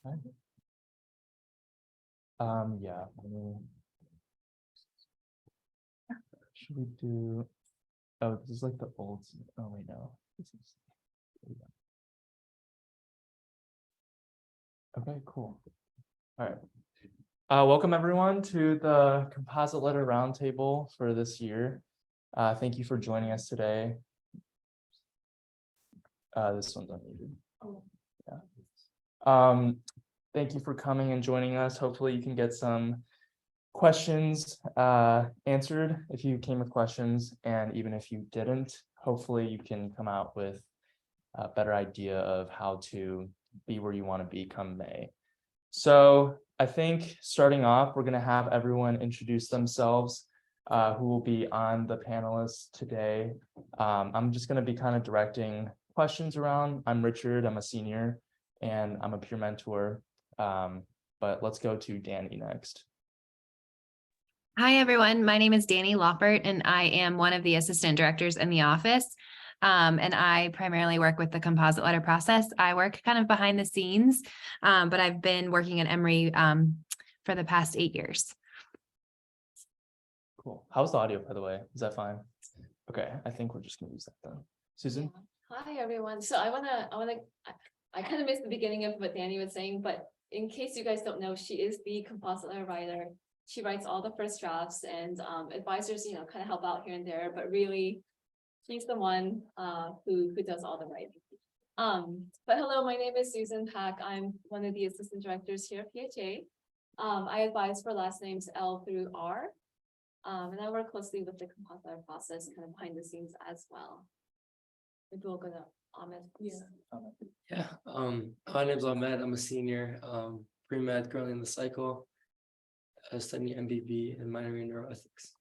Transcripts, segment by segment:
Okay. Yeah. Should we do? Oh, this is like the old. Oh wait, no. This is. Okay, cool. All right. Welcome everyone to the Composite Letter Roundtable for this year. Thank you for joining us today. This one's unmuted. Yeah. Thank you for coming and joining us. Hopefully you can get some questions answered if you came with questions, and even if you didn't, hopefully you can come out with a better idea of how to be where you want to be come May. So I think starting off, we're going to have everyone introduce themselves who will be on the panelists today. I'm just going to be kind of directing questions around. I'm Richard, I'm a senior, and I'm a peer mentor. But let's go to Danny next. Hi, everyone. My name is Danny Loppert, and I am one of the assistant directors in the office. And I primarily work with the composite letter process. I work kind of behind the scenes, but I've been working at Emory for the past 8 years. Cool. How's the audio, by the way? Is that fine? Okay, I think we're just gonna use that then. Susan? Hi, everyone. So I kind of missed the beginning of what Danny was saying, but in case you guys don't know, she is the composite letter writer. She writes all the first drafts, and advisors, kind of help out here and there, but really she's the one who does all the writing. But hello, my name is Susan Pack. I'm one of the assistant directors here at PHA. I advise for last names L through R. And I work closely with the composite letter process kind of behind the scenes as well. Maybe we'll go to Ahmed. Yeah, my name's Ahmed. I'm a senior, pre-med, currently in the cycle, studying MBB and minoring in neuroethics.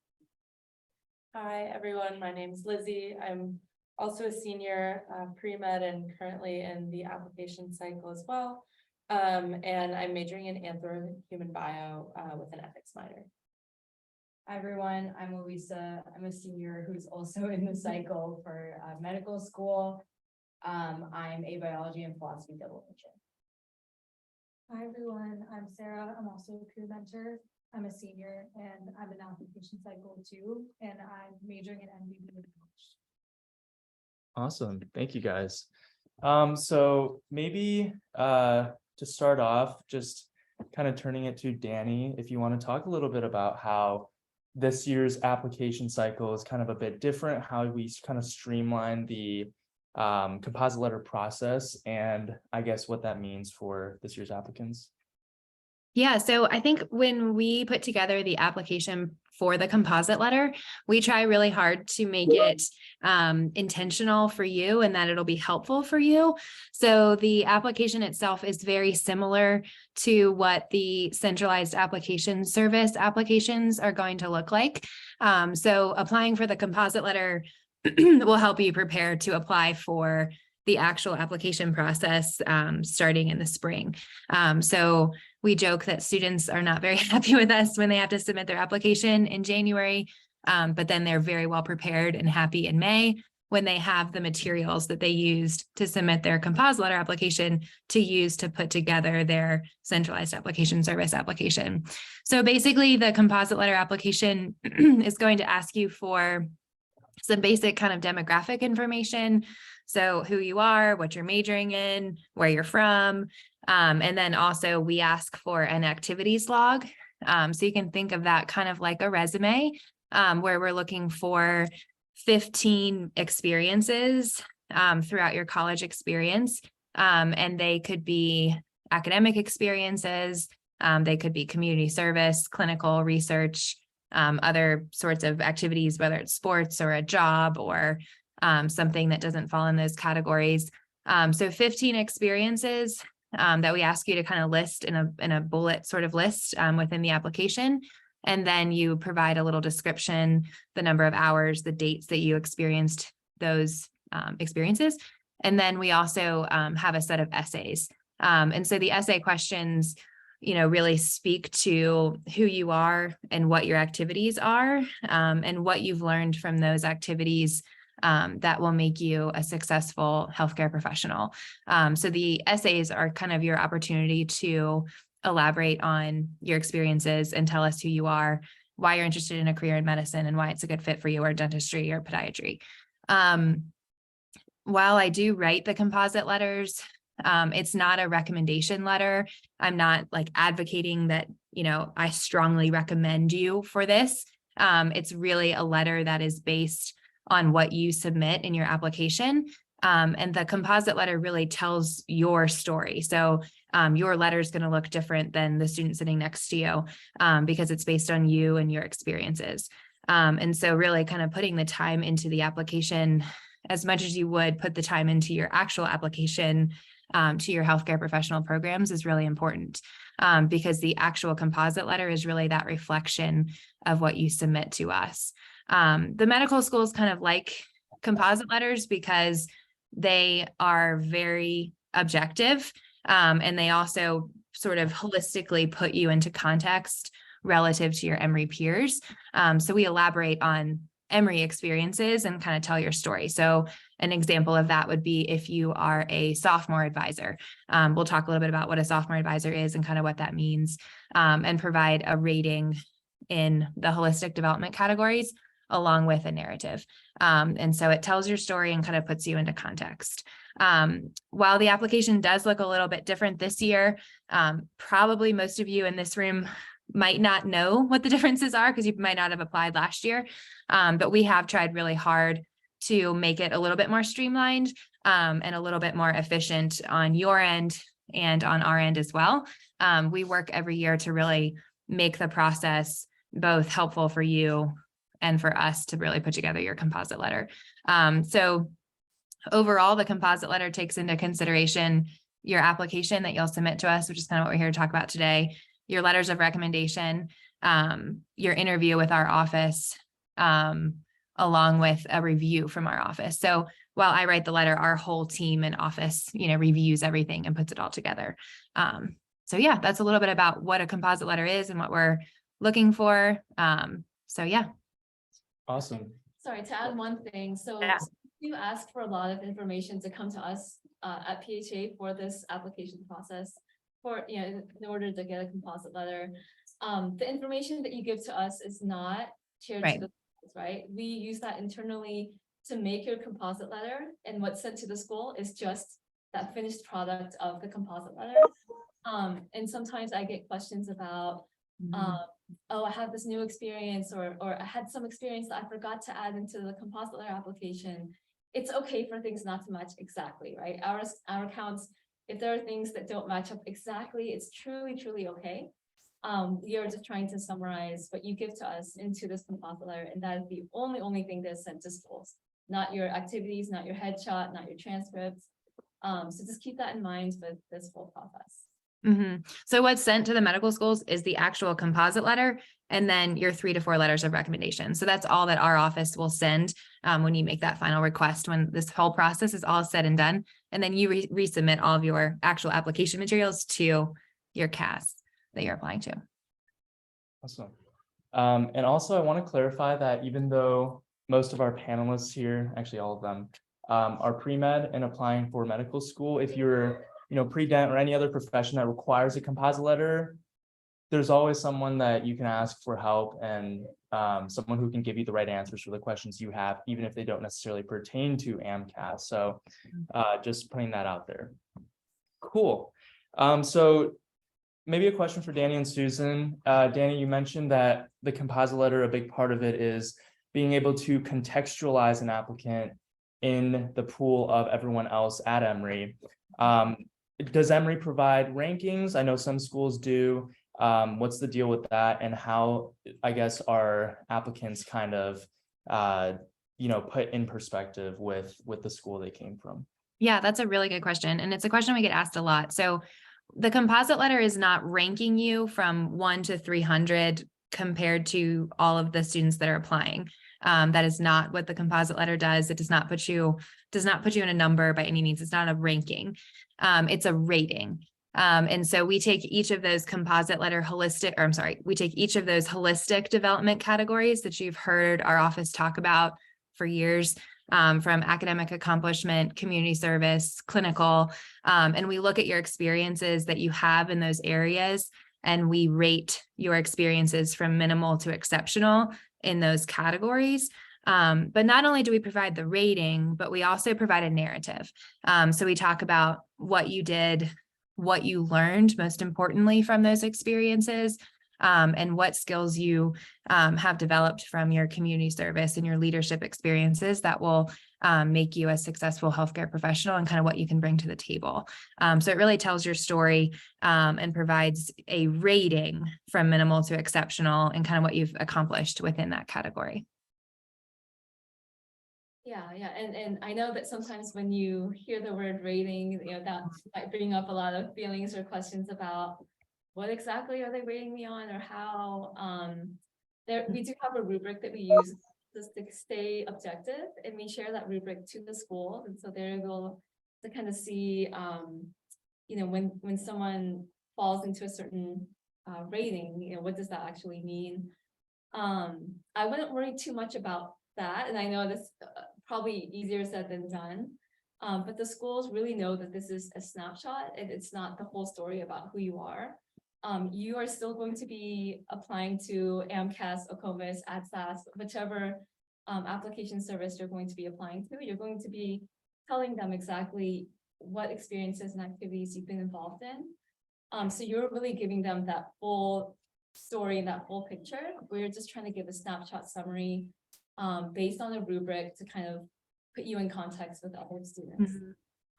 Hi, everyone. My name's Lizzie. I'm also a senior pre-med and currently in the application cycle as well. And I'm majoring in anthro human bio with an ethics minor. Hi, everyone. I'm Louisa. I'm a senior who's also in the cycle for medical school. I'm a biology and philosophy double major. Hi, everyone. I'm Sarah. I'm also a peer mentor. I'm a senior and I'm in application cycle 2, and I'm majoring in MBB. Awesome. Thank you guys. So maybe to start off, just kind of turning it to Danny, if you want to talk a little bit about how this year's application cycle is kind of a bit different, how we kind of streamline the composite letter process, and I guess what that means for this year's applicants. Yeah, so I think when we put together the application for the composite letter, we try really hard to make it intentional for you and that it'll be helpful for you. So the application itself is very similar to what the centralized application service applications are going to look like. So applying for the composite letter will help you prepare to apply for the actual application process starting in the spring. So we joke that students are not very happy with us when they have to submit their application in January, but then they're very well prepared and happy in May when they have the materials that they used to submit their composite letter application to use to put together their centralized application service application. So basically the composite letter application is going to ask you for some basic kind of demographic information. So who you are, what you're majoring in, where you're from. And then also we ask for an activities log. So you can think of that kind of like a resume where we're looking for 15 experiences throughout your college experience. And they could be academic experiences. They could be community service, clinical research, other sorts of activities, whether it's sports or a job or something that doesn't fall in those categories. So 15 experiences that we ask you to kind of list in a bullet sort of list within the application. And then you provide a little description, the number of hours, the dates that you experienced those experiences. And then we also have a set of essays. And so the essay questions, really speak to who you are and what your activities are and what you've learned from those activities that will make you a successful healthcare professional. So the essays are kind of your opportunity to elaborate on your experiences and tell us who you are, why you're interested in a career in medicine, and why it's a good fit for you, or dentistry or podiatry. While I do write the composite letters, it's not a recommendation letter. I'm not like advocating that, I strongly recommend you for this. It's really a letter that is based on what you submit in your application. And the composite letter really tells your story. So your letter is going to look different than the student sitting next to you because it's based on you and your experiences. And so really kind of putting the time into the application as much as you would put the time into your actual application to your healthcare professional programs is really important because the actual composite letter is really that reflection of what you submit to us. The medical schools kind of like composite letters because they are very objective and they also sort of holistically put you into context relative to your Emory peers. So we elaborate on Emory experiences and kind of tell your story. So an example of that would be if you are a sophomore advisor. We'll talk a little bit about what a sophomore advisor is and kind of what that means and provide a rating in the holistic development categories along with a narrative. And so it tells your story and kind of puts you into context. While the application does look a little bit different this year, probably most of you in this room might not know what the differences are because you might not have applied last year. But we have tried really hard to make it a little bit more streamlined and a little bit more efficient on your end and on our end as well. We work every year to really make the process both helpful for you and for us to really put together your composite letter. So overall, the composite letter takes into consideration your application that you'll submit to us, which is kind of what we're here to talk about today, your letters of recommendation, your interview with our office, along with a review from our office. So while I write the letter, our whole team and office, reviews everything and puts it all together. So yeah, that's a little bit about what a composite letter is and what we're looking for. So yeah. Awesome. Sorry, to add one thing. So Yeah. you asked for a lot of information to come to us at PHA for this application process in order to get a composite letter. The information that you give to us is not shared Right. to the schools, right? We use that internally to make your composite letter, and what's sent to the school is just that finished product of the composite letter. And sometimes I get questions about oh, I have this new experience or I had some experience that I forgot to add into the composite letter application. It's okay for things not to match exactly, right? Our accounts, if there are things that don't match up exactly, it's truly okay. We are just trying to summarize what you give to us into this composite letter, and that is the only thing that's sent to schools, not your activities, not your headshot, not your transcripts. So just keep that in mind with this whole process. So what's sent to the medical schools is the actual composite letter and then your 3 to 4 letters of recommendation. So that's all that our office will send when you make that final request, when this whole process is all said and done. And then you resubmit all of your actual application materials to your CAS that you're applying to. Awesome. And also I want to clarify that even though most of our panelists here, actually all of them, are pre-med and applying for medical school, if you're pre-dent or any other profession that requires a composite letter, there's always someone that you can ask for help and someone who can give you the right answers for the questions you have, even if they don't necessarily pertain to AMCAS. So just putting that out there. Cool. So maybe a question for Danny and Susan. Danny, you mentioned that the composite letter, a big part of it is being able to contextualize an applicant in the pool of everyone else at Emory. Does Emory provide rankings? I know some schools do. What's the deal with that, and how, I guess, are applicants kind of, put in perspective with the school they came from? Yeah, that's a really good question. And it's a question we get asked a lot. So the composite letter is not ranking you from 1 to 300 compared to all of the students that are applying. That is not what the composite letter does. It does not put you in a number by any means. It's not a ranking. It's a rating. And so we take each of those we take each of those holistic development categories that you've heard our office talk about for years, from academic accomplishment, community service, clinical. And we look at your experiences that you have in those areas, and we rate your experiences from minimal to exceptional in those categories. But not only do we provide the rating, but we also provide a narrative. So we talk about what you did, what you learned, most importantly, from those experiences, and what skills you have developed from your community service and your leadership experiences that will make you a successful healthcare professional, and kind of what you can bring to the table. So it really tells your story and provides a rating from minimal to exceptional and kind of what you've accomplished within that category. Yeah, and I know that sometimes when you hear the word rating, that might bring up a lot of feelings or questions about what exactly are they rating me on, or how, we do have a rubric that we use just to stay objective, and we share that rubric to the school, and so they're able to kind of see, when someone falls into a certain rating, what does that actually mean? I wouldn't worry too much about that, and I know this probably easier said than done. But the schools really know that this is a snapshot, and it's not the whole story about who you are. You are still going to be applying to AMCAS, OCOMIS, ADSAS, whichever application service you're going to be applying to. You're going to be telling them exactly what experiences and activities you've been involved in. So you're really giving them that full story and that full picture. We're just trying to give a snapshot summary based on a rubric to kind of put you in context with other students.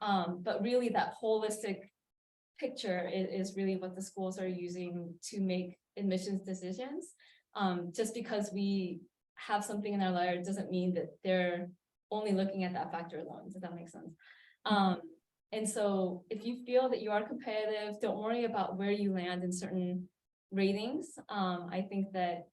But really that holistic picture is really what the schools are using to make admissions decisions. Just because we have something in our letter doesn't mean that they're only looking at that factor alone. Does that make sense? And so if you feel that you are competitive, don't worry about where you land in certain ratings. I think that,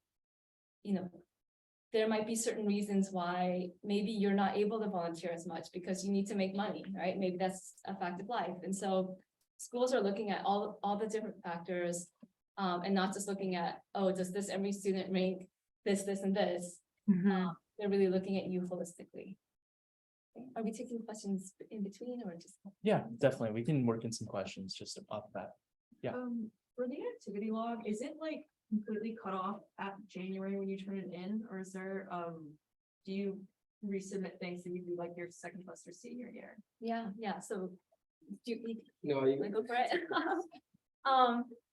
there might be certain reasons why maybe you're not able to volunteer as much because you need to make money, right? Maybe that's a fact of life. And so schools are looking at all the different factors, and not just looking at, oh, does this every student rank this, and this? They're really looking at you holistically. Okay. Are we taking questions in between, or just? Yeah, definitely. We can work in some questions just off that. Yeah. For the activity log, is it like completely cut off at January when you turn it in, or is there, do you resubmit things that you do like your second semester senior year? Yeah. So do you No, you go for it?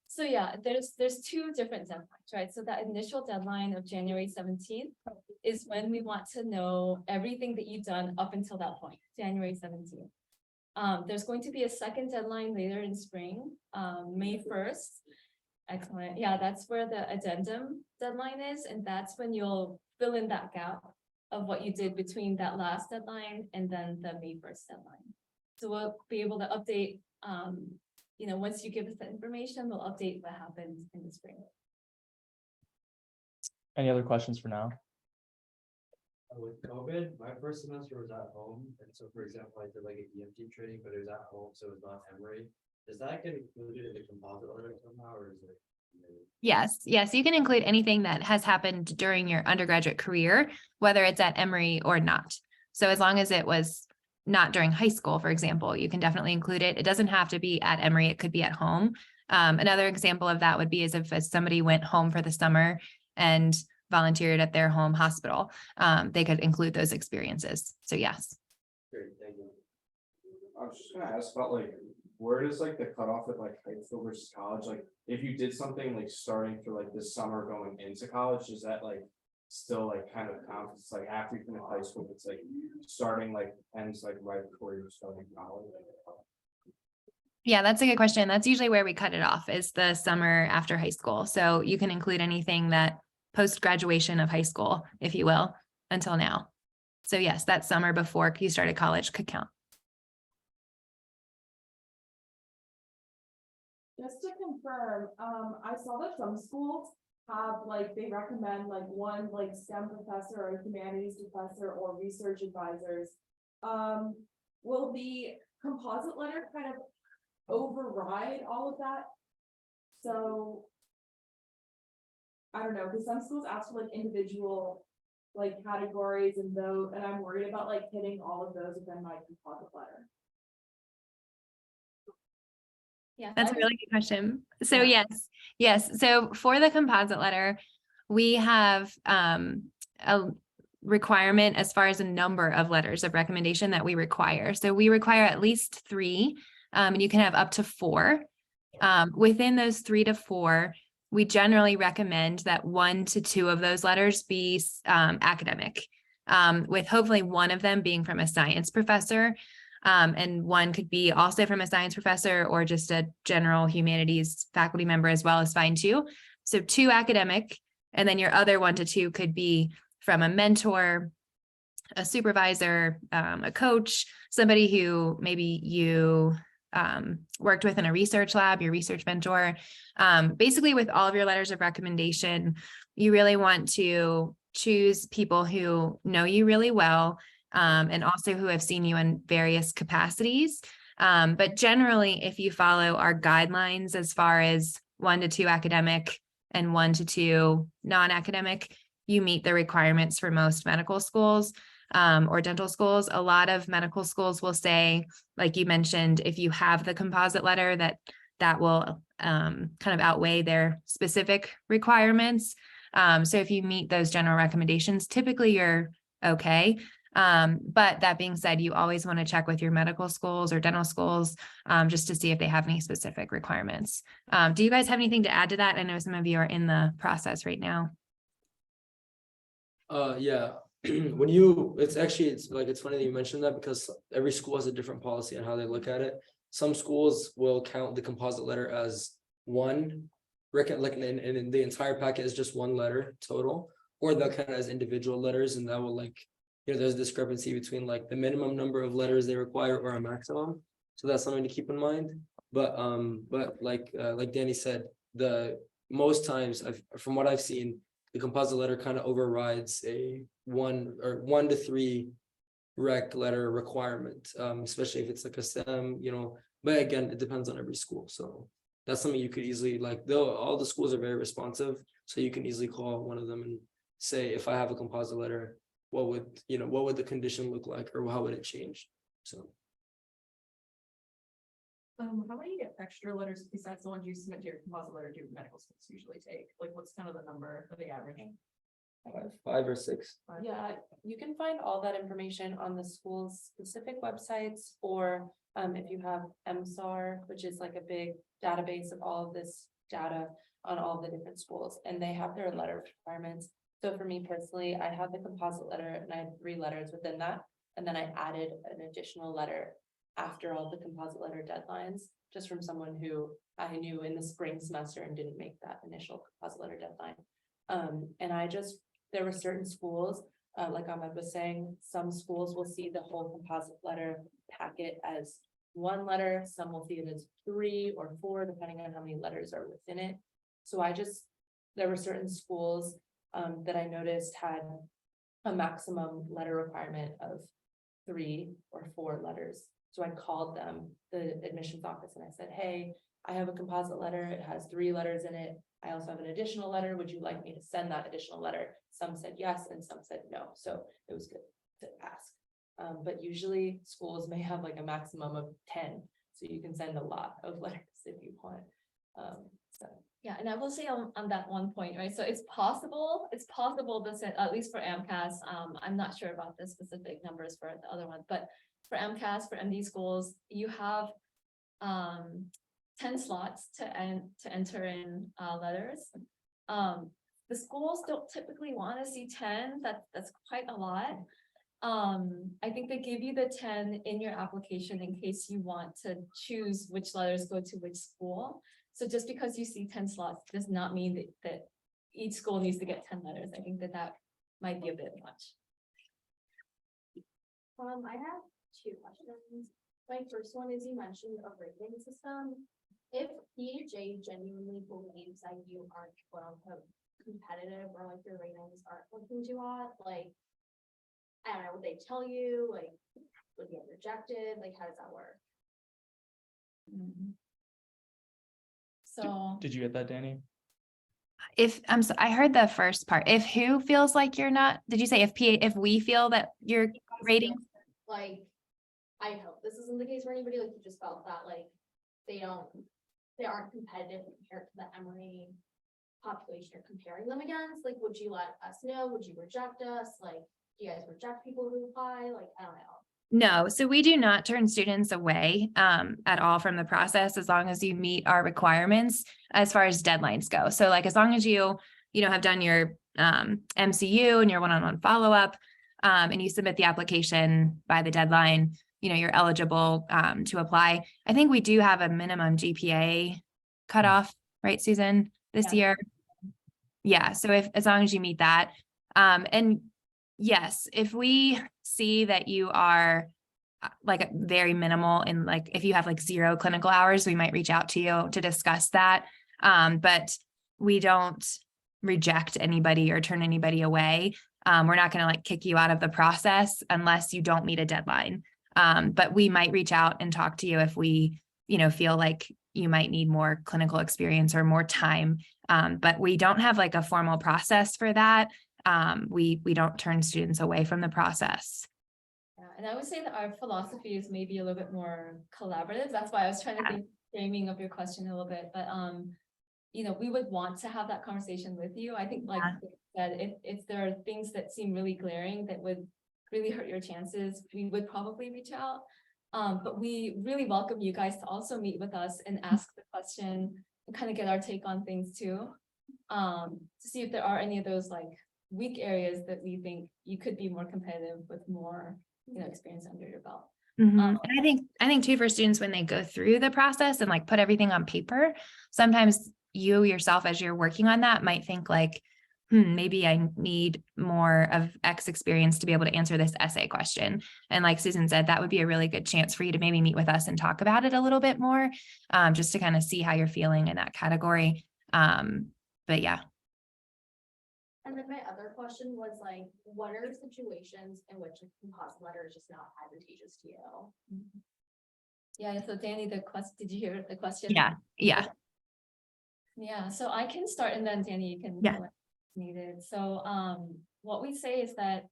So yeah, there's two different deadlines, right? So that initial deadline of January 17th is when we want to know everything that you've done up until that point, January 17th. There's going to be a second deadline later in spring, May 1st. Excellent. Yeah, that's where the addendum deadline is, and that's when you'll fill in that gap of what you did between that last deadline and then the May 1st deadline. So we'll be able to update, once you give us the information, we'll update what happened in the spring. Any other questions for now? With COVID, my first semester was at home, and so for example, I did like an EMT training, but it was at home, so it was not Emory. Does that get included in the composite letter somehow, or is it? Yes, you can include anything that has happened during your undergraduate career, whether it's at Emory or not. So as long as it was not during high school, for example, you can definitely include it. It doesn't have to be at Emory, it could be at home. Another example of that would be as if somebody went home for the summer and volunteered at their home hospital, they could include those experiences. So yes. Great, thank you. I was just gonna ask about like, where does like the cutoff at like high school versus college? Like, if you did something like starting for like this summer going into college, is that like still like kind of count? It's like after you finish high school, it's like starting like ends like right before you're starting college. Yeah, that's a good question. That's usually where we cut it off, is the summer after high school. So you can include anything that post-graduation of high school, if you will, until now. So yes, that summer before you started college could count. Just to confirm, I saw that some schools have like, they recommend like one like STEM professor or humanities professor or research advisors. Will the composite letter kind of override all of that? So I don't know, because some schools ask for like individual like categories and those, and I'm worried about like hitting all of those within my composite letter. Yeah. That's I a was- really good question. So Yeah. yes. So for the composite letter, we have a requirement as far as a number of letters of recommendation that we require. So we require at least 3, and you can have up to 4. Within those 3 to 4, we generally recommend that 1 to 2 of those letters be academic, with hopefully one of them being from a science professor. And one could be also from a science professor or just a general humanities faculty member as well is fine too. So 2 academic, and then your other 1 to 2 could be from a mentor, a supervisor, a coach, somebody who maybe you worked with in a research lab, your research mentor. Basically with all of your letters of recommendation, you really want to choose people who know you really well, and also who have seen you in various capacities. But generally, if you follow our guidelines as far as 1 to 2 academic and 1 to 2 non-academic, you meet the requirements for most medical schools or dental schools. A lot of medical schools will say, like you mentioned, if you have the composite letter, that will kind of outweigh their specific requirements. So if you meet those general recommendations, typically you're okay. But that being said, you always want to check with your medical schools or dental schools just to see if they have any specific requirements. Do you guys have anything to add to that? I know some of you are in the process right now. Yeah, it's funny that you mentioned that because every school has a different policy on how they look at it. Some schools will count the composite letter as one, and the entire packet is just 1 letter total, or they'll count it as individual letters, and that will there's a discrepancy between like the minimum number of letters they require or a maximum. So that's something to keep in mind. But like Danny said, the most times from what I've seen, the composite letter kind of overrides a 1 to 3 rec letter requirement, especially if it's like a STEM, but again, it depends on every school. So that's something you could easily though all the schools are very responsive, so you can easily call one of them and say, if I have a composite letter, what would the condition look like, or how would it change? So. How many extra letters besides the ones you submit to your composite letter do medical schools usually take? Like, what's kind of the number for the average? 5 or 6. Yeah, you can find all that information on the school's specific websites, or if you have MSAR, which is like a big database of all of this data on all the different schools, and they have their letter requirements. So for me personally, I had the composite letter and I had 3 letters within that, and then I added an additional letter after all the composite letter deadlines, just from someone who I knew in the spring semester and didn't make that initial composite letter deadline. And there were certain schools, like Ahmed was saying, some schools will see the whole composite letter packet as 1 letter, some will see it as 3 or 4, depending on how many letters are within it. So there were certain schools that I noticed had a maximum letter requirement of 3 or 4 letters. So I called them, the admissions office, and I said, hey, I have a composite letter. It has 3 letters in it. I also have an additional letter. Would you like me to send that additional letter? Some said yes, and some said no. So it was good to ask. But usually schools may have like a maximum of 10. So you can send a lot of letters if you want. Yeah, and I will say on that one point, right? So it's possible to send, at least for AMCAS, I'm not sure about the specific numbers for the other one, but for AMCAS, for MD schools, you have 10 slots to enter in letters. The schools don't typically want to see 10. That's quite a lot. I think they give you the 10 in your application in case you want to choose which letters go to which school. So just because you see 10 slots does not mean that each school needs to get 10 letters. I think that might be a bit much. I have 2 questions. My first one is, you mentioned a rating system. If PHA genuinely believes that you aren't quote unquote competitive, or like your ratings aren't looking too hot, like, I don't know, would they tell you, like, would you get rejected? Like, how does that work? So Did you get that, Danny? If, I heard the first part. If who feels like you're not, did you say if we feel that you're rating? Like, I hope this isn't the case for anybody, like you just felt that like they aren't competitive compared to the Emory population you're comparing them against, like, would you let us know? Would you reject us? Like, do you guys reject people who apply? Like, I don't know. No, so we do not turn students away at all from the process as long as you meet our requirements as far as deadlines go. So like as long as you have done your MCU and your one-on-one follow-up and you submit the application by the deadline, you're eligible to apply. I think we do have a minimum GPA cutoff, right, Susan, this year? Yeah, so as long as you meet that. And yes, if we see that you are like very minimal in like, if you have like 0 clinical hours, we might reach out to you to discuss that. But we don't reject anybody or turn anybody away. We're not going to like kick you out of the process unless you don't meet a deadline. But we might reach out and talk to you if we, feel like you might need more clinical experience or more time. But we don't have like a formal process for that. We don't turn students away from the process. Yeah, and I would say that our philosophy is maybe a little bit more collaborative. That's why I was trying to think framing of your question a little bit, but we would want to have that conversation with you. I think like that if there are things that seem really glaring that would really hurt your chances, we would probably reach out. But we really welcome you guys to also meet with us and ask the question and kind of get our take on things too. To see if there are any of those like weak areas that we think you could be more competitive with more experience under your belt. And I think too, for students, when they go through the process and like put everything on paper, sometimes you yourself, as you're working on that, might think like, maybe I need more of X experience to be able to answer this essay question. And like Susan said, that would be a really good chance for you to maybe meet with us and talk about it a little bit more, just to kind of see how you're feeling in that category. But yeah. And then my other question was like, what are situations in which a composite letter is just not advantageous to you? Yeah, so Danny, did you hear the question? Yeah. So I can start and then Danny, you can needed. So what we say is that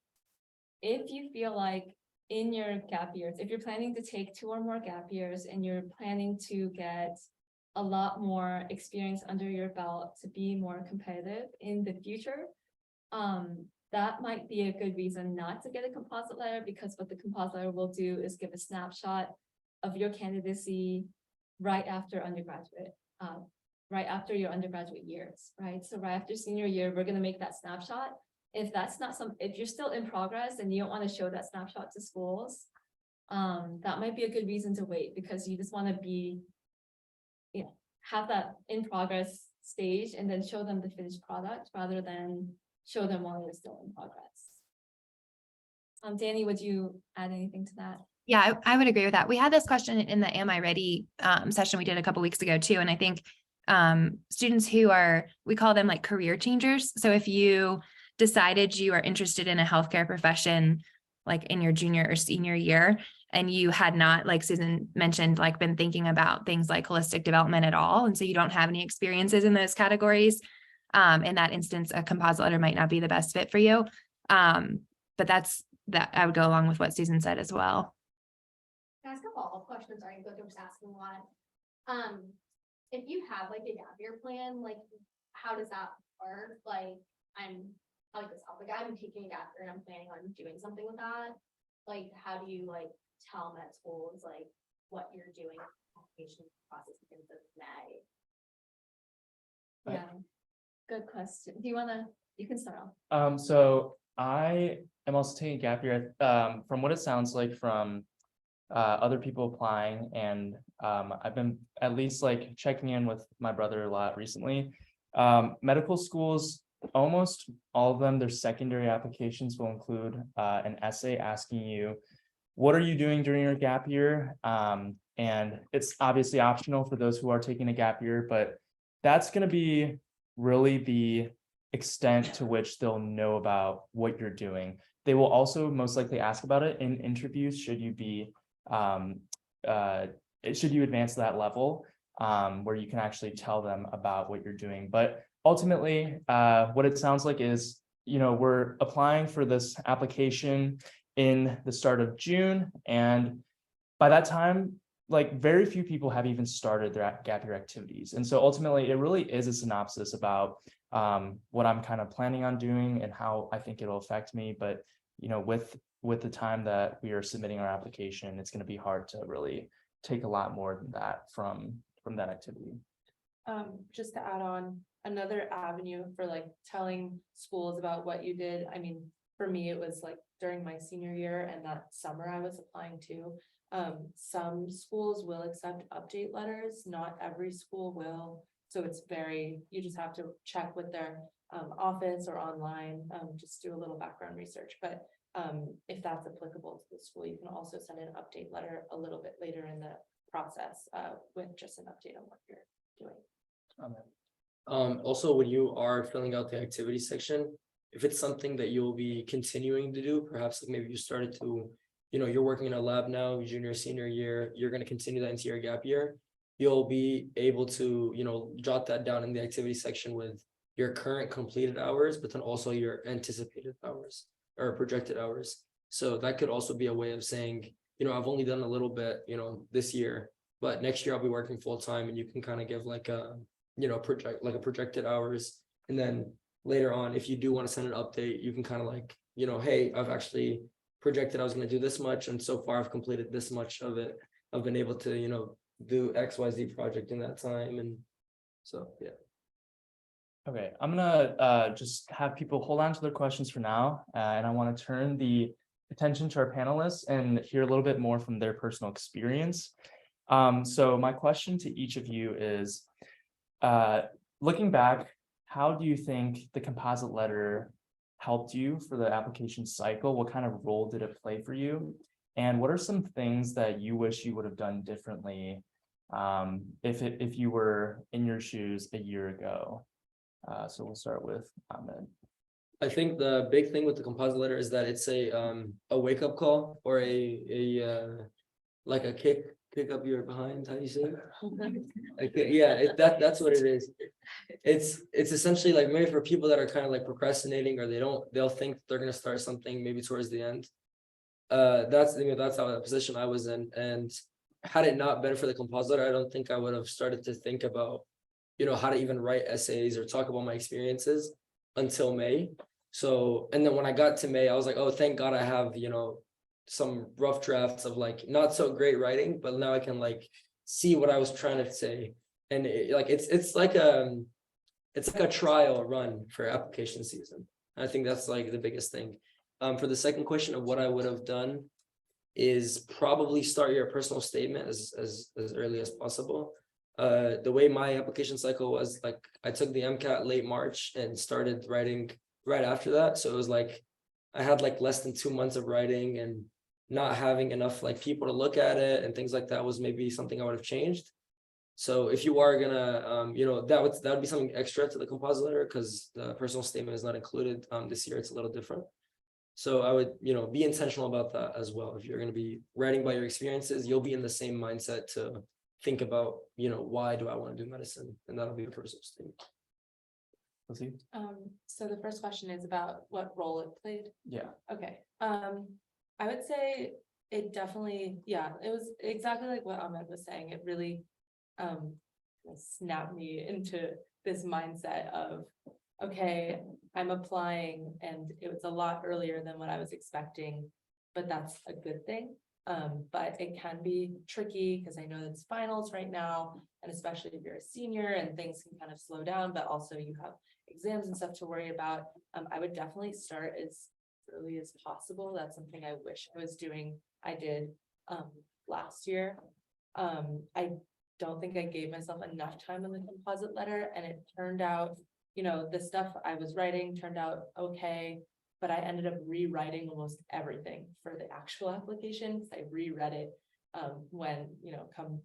if you feel like in your gap years, if you're planning to take 2 or more gap years and you're planning to get a lot more experience under your belt to be more competitive in the future, that might be a good reason not to get a composite letter, because what the composite letter will do is give a snapshot of your candidacy right after undergraduate, right after your undergraduate years, right? So right after senior year, we're going to make that snapshot. If that's not if you're still in progress and you don't want to show that snapshot to schools, that might be a good reason to wait, because you just want to be, have that in progress stage and then show them the finished product rather than show them while you're still in progress. Danny, would you add anything to that? Yeah, I would agree with that. We had this question in the Am I Ready session we did a couple weeks ago too. And I think students who we call them like career changers. So if you decided you are interested in a healthcare profession, like in your junior or senior year, and you had not, like Susan mentioned, like been thinking about things like holistic development at all, and so you don't have any experiences in those categories, in that instance, a composite letter might not be the best fit for you. But that I would go along with what Susan said as well. Can I ask a follow-up question? Sorry, but I'm just asking a lot. If you have like a gap year plan, like how does that work? Like I'm taking a gap year and I'm planning on doing something with that. Like how do you like tell them at schools like what you're doing application process begins in May? Yeah, good question. Do you you can start off. So I am also taking a gap year. From what it sounds like from other people applying, and I've been at least like checking in with my brother a lot recently. Medical schools, almost all of them, their secondary applications will include an essay asking you, what are you doing during your gap year? And it's obviously optional for those who are taking a gap year, but that's going to be really the extent to which they'll know about what you're doing. They will also most likely ask about it in interviews should you be should you advance to that level. where you can actually tell them about what you're doing. But ultimately, what it sounds like is, we're applying for this application in the start of June, and by that time, like very few people have even started their gap year activities. And so ultimately, it really is a synopsis about what I'm kind of planning on doing and how I think it'll affect me. But with the time that we are submitting our application, it's going to be hard to really take a lot more than that from that activity. Just to add on, another avenue for like telling schools about what you did. I mean, for me, it was like during my senior year and that summer I was applying to. Some schools will accept update letters, not every school will. So you just have to check with their office or online, just do a little background research. But if that's applicable to the school, you can also send an update letter a little bit later in the process with just an update on what you're doing. Also, when you are filling out the activity section, if it's something that you'll be continuing to do, perhaps like maybe you started to, you're working in a lab now, junior, senior year, you're going to continue that into your gap year, you'll be able to, jot that down in the activity section with your current completed hours, but then also your anticipated hours or projected hours. So that could also be a way of saying, I've only done a little bit, this year, but next year I'll be working full time, and you can kind of give like a, projected hours. And then later on, if you do want to send an update, you can kind of like, hey, I've actually projected I was going to do this much, and so far I've completed this much of it. I've been able to, do XYZ project in that time. And so, yeah. Okay, I'm gonna just have people hold on to their questions for now, and I want to turn the attention to our panelists and hear a little bit more from their personal experience. So my question to each of you is, looking back, how do you think the composite letter helped you for the application cycle? What kind of role did it play for you? And what are some things that you wish you would have done differently if you were in your shoes a year ago? So we'll start with Ahmed. I think the big thing with the composite letter is that it's a wake up call, or like a kick up your behind. How do you say it? That's what it is. It's essentially like maybe for people that are kind of like procrastinating, or they'll think they're gonna start something maybe towards the end. That's how the position I was in. And had it not been for the composite letter, I don't think I would have started to think about how to even write essays or talk about my experiences until May. So, and then when I got to May, I was like, oh, thank God I have, some rough drafts of like not so great writing, but now I can like see what I was trying to say. And it's like a trial run for application season. I think that's like the biggest thing. For the second question of what I would have done is probably start your personal statement as early as possible. The way my application cycle was, like, I took the MCAT late March and started writing right after that. So it was like I had like less than 2 months of writing, and not having enough like people to look at it and things like that was maybe something I would have changed. So if you are gonna, that would be something extra to the composite letter, because the personal statement is not included. This year it's a little different. So I would, be intentional about that as well. If you're going to be writing about your experiences, you'll be in the same mindset to think about, why do I want to do medicine? And that'll be a personal statement. So the first question is about what role it played. Yeah. Okay. I would say it definitely, it was exactly like what Ahmed was saying. It really snapped me into this mindset of, okay, I'm applying, and it was a lot earlier than what I was expecting, but that's a good thing. But it can be tricky because I know it's finals right now, and especially if you're a senior and things can kind of slow down, but also you have exams and stuff to worry about. I would definitely start as early as possible. That's something I wish I was doing. I did last year. I don't think I gave myself enough time in the composite letter, and it turned out, the stuff I was writing turned out okay, but I ended up rewriting almost everything for the actual application, because I reread it when, come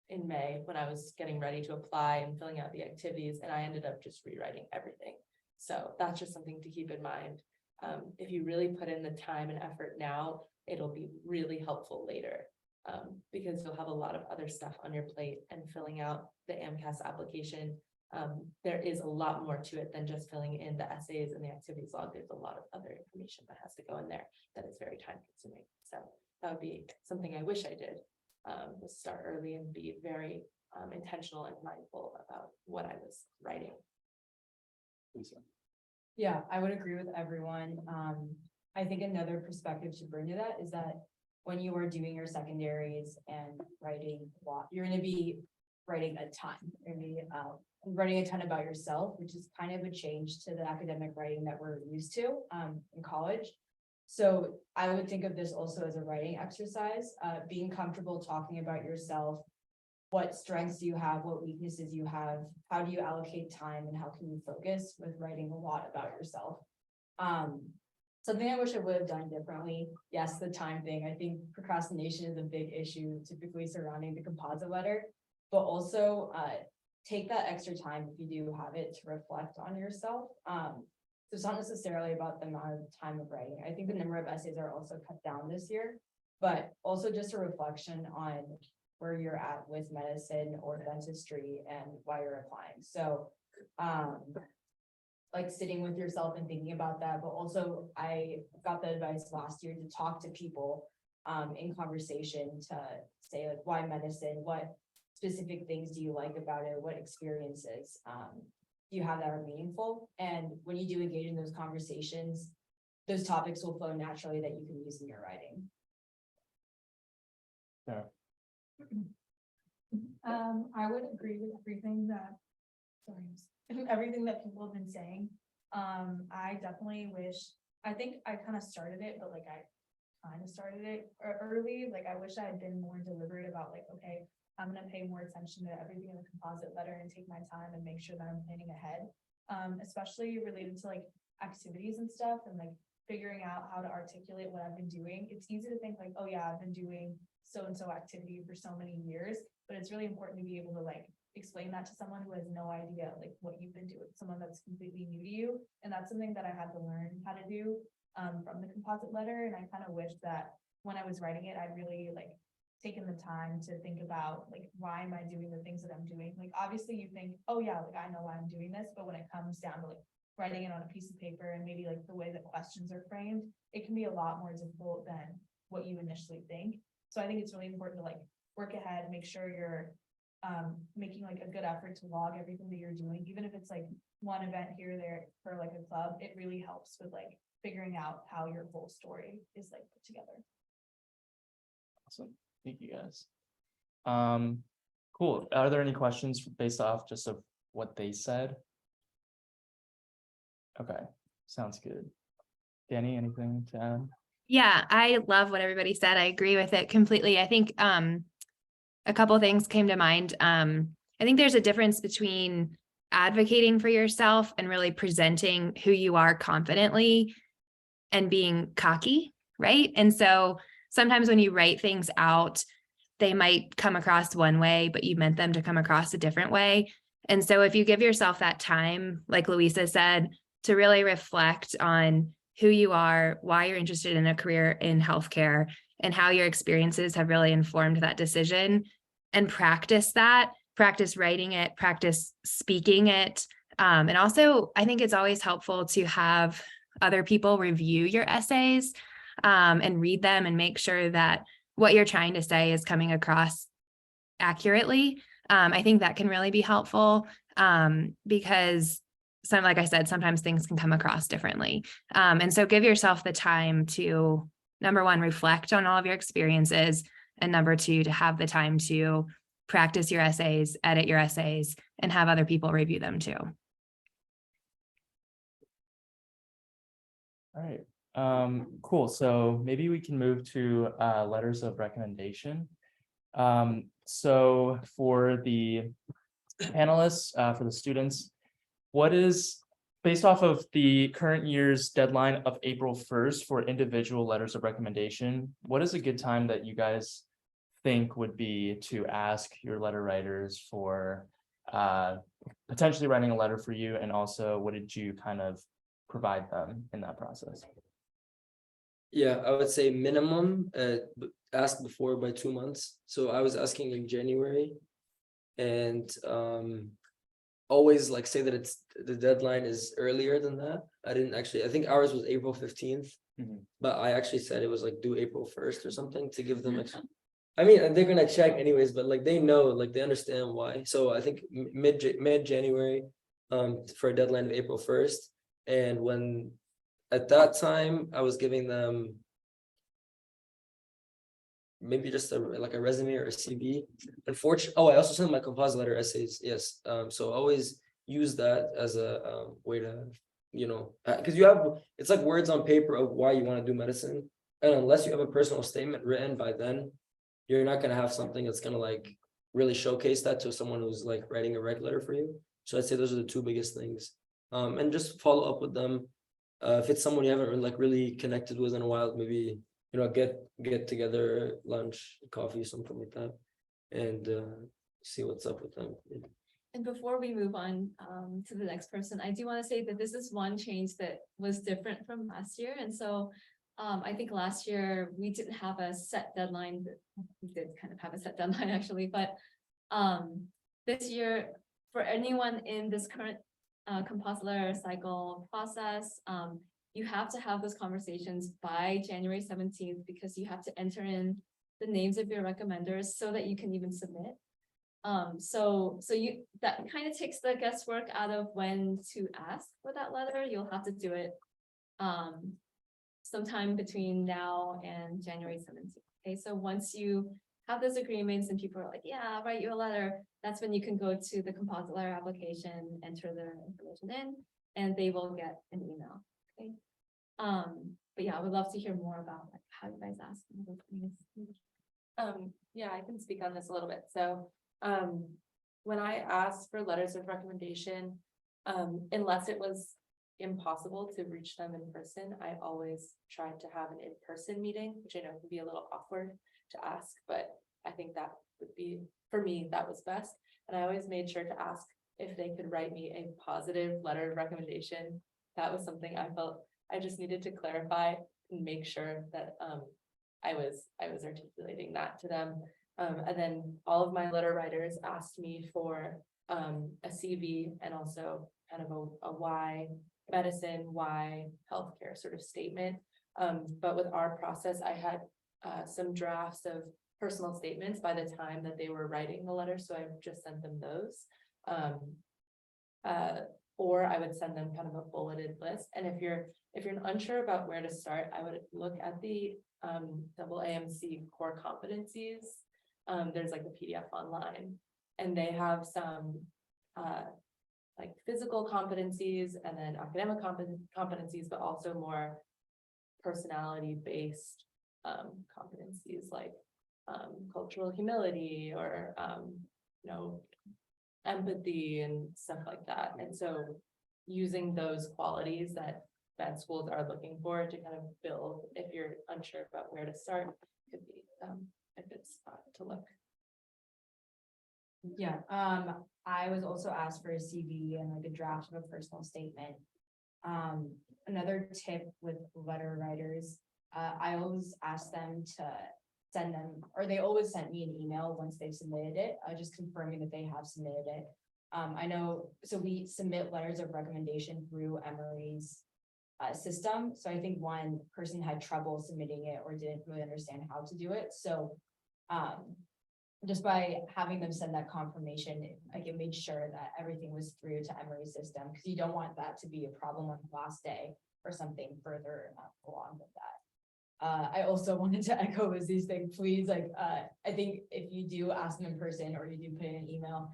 in May, when I was getting ready to apply and filling out the activities, and I ended up just rewriting everything. So that's just something to keep in mind. If you really put in the time and effort now, it'll be really helpful later. Because you'll have a lot of other stuff on your plate and filling out the AMCAS application. There is a lot more to it than just filling in the essays and the activities log. There's a lot of other information that has to go in there that is very time consuming. So that would be something I wish I did, was start early and be very intentional and mindful about what I was writing. Yeah, I would agree with everyone. I think another perspective to bring to that is that when you are doing your secondaries and writing a lot, you're gonna be writing a ton. You're gonna be writing a ton about yourself, which is kind of a change to the academic writing that we're used to in college. So I would think of this also as a writing exercise, being comfortable talking about yourself. What strengths do you have? What weaknesses you have? How do you allocate time and how can you focus with writing a lot about yourself? Something I wish I would have done differently. Yes, the time thing. I think procrastination is a big issue typically surrounding the composite letter, but also take that extra time if you do have it to reflect on yourself. So it's not necessarily about the amount of time of writing. I think the number of essays are also cut down this year, but also just a reflection on where you're at with medicine or dentistry and why you're applying. So like sitting with yourself and thinking about that, but also I got the advice last year to talk to people in conversation to say like why medicine, what specific things do you like about it, what experiences do you have that are meaningful, and when you do engage in those conversations, those topics will flow naturally that you can use in your writing. Yeah. I would agree with everything that, everything that people have been saying. I definitely wish, I think I kind of started it, but like I kind of started it early. Like I wish I had been more deliberate about like, okay, I'm gonna pay more attention to everything in the composite letter and take my time and make sure that I'm planning ahead. Especially related to like activities and stuff and like figuring out how to articulate what I've been doing. It's easy to think like, oh yeah, I've been doing so-and-so activity for so many years, but it's really important to be able to like explain that to someone who has no idea like what you've been doing, someone that's completely new to you. And that's something that I had to learn how to do from the composite letter. And I kind of wish that when I was writing it, I'd really like taken the time to think about like, why am I doing the things that I'm doing? Like, obviously you think, oh yeah, like I know why I'm doing this, but when it comes down to like writing it on a piece of paper and maybe like the way that questions are framed, it can be a lot more difficult than what you initially think. So I think it's really important to like work ahead, make sure you're making like a good effort to log everything that you're doing, even if it's like one event here or there for like a club. It really helps with like figuring out how your whole story is like put together. Awesome. Thank you guys. Cool. Are there any questions based off just of what they said? Okay, sounds good. Danny, anything to add? Yeah, I love what everybody said. I agree with it completely. I think a couple of things came to mind. I think there's a difference between advocating for yourself and really presenting who you are confidently and being cocky, right? And so sometimes when you write things out, they might come across one way, but you meant them to come across a different way. And so if you give yourself that time, like Louisa said, to really reflect on who you are, why you're interested in a career in healthcare, and how your experiences have really informed that decision, and practice that, practice writing it, practice speaking it. And also, I think it's always helpful to have other people review your essays and read them and make sure that what you're trying to say is coming across accurately. I think that can really be helpful because like I said, sometimes things can come across differently. And so give yourself the time to, number one, reflect on all of your experiences, and number two, to have the time to practice your essays, edit your essays, and have other people review them too. All right, cool. So maybe we can move to letters of recommendation. So for the panelists, for the students, what is, based off of the current year's deadline of April 1st for individual letters of recommendation, what is a good time that you guys think would be to ask your letter writers for potentially writing a letter for you? And also, what did you kind of provide them in that process? Yeah, I would say minimum, asked before by 2 months, so I was asking in January. And always like say that it's the deadline is earlier than that. I didn't actually, I think ours was April 15th. Mhm. But I actually said it was like due April 1st or something to give them like. I mean, and they're gonna check anyways, but like they know, like they understand why. So I think mid January, for a deadline of April 1st. And when at that time I was giving them maybe just like a resume or a CV. Unfortunately, oh, I also sent my composite letter essays. Yes. So always use that as a way to, because you have, it's like words on paper of why you want to do medicine. And unless you have a personal statement written by then, you're not gonna have something that's gonna like really showcase that to someone who's like writing a rec letter for you. So I'd say those are the two biggest things. And just follow up with them. If it's someone you haven't like really connected with in a while, maybe get together, lunch, coffee, something like that, and see what's up with them. And before we move on to the next person, I do want to say that this is one change that was different from last year. And so I think last year we didn't have a set deadline. We did kind of have a set deadline actually, but this year, for anyone in this current composite letter cycle process, you have to have those conversations by January 17th because you have to enter in the names of your recommenders so that you can even submit. So you, that kind of takes the guesswork out of when to ask for that letter. You'll have to do it sometime between now and January 17th. Okay, so once you have those agreements and people are like, yeah, I'll write you a letter, that's when you can go to the composite letter application, enter their information in, and they will get an email. Okay. But yeah, I would love to hear more about like how you guys ask them those things. Yeah, I can speak on this a little bit. So, when I asked for letters of recommendation, unless it was impossible to reach them in person, I always tried to have an in-person meeting, which I know can be a little awkward to ask, but I think that would be, for me, that was best. And I always made sure to ask if they could write me a positive letter of recommendation. That was something I felt I just needed to clarify and make sure that I was articulating that to them. And then all of my letter writers asked me for a CV and also kind of a why medicine, why healthcare sort of statement. But with our process, I had some drafts of personal statements by the time that they were writing the letter. So I just sent them those. Or I would send them kind of a bulleted list. And if you're unsure about where to start, I would look at the AAMC core competencies. There's like the PDF online, and they have some like physical competencies and then academic competencies, but also more personality based competencies like cultural humility or empathy and stuff like that. And so using those qualities that med schools are looking for to kind of build, if you're unsure about where to start, could be a good spot to look. Yeah, I was also asked for a CV and like a draft of a personal statement. Another tip with letter writers, I always ask them to send them, or they always sent me an email once they've submitted it, just confirming that they have submitted it. I know, so we submit letters of recommendation through Emory's system. So I think one person had trouble submitting it or didn't really understand how to do it. So just by having them send that confirmation, like it made sure that everything was through to Emory's system, because you don't want that to be a problem on the last day or something further along with that. I also wanted to echo Lizzie's thing, please, like, I think if you do ask them in person or you do put in an email,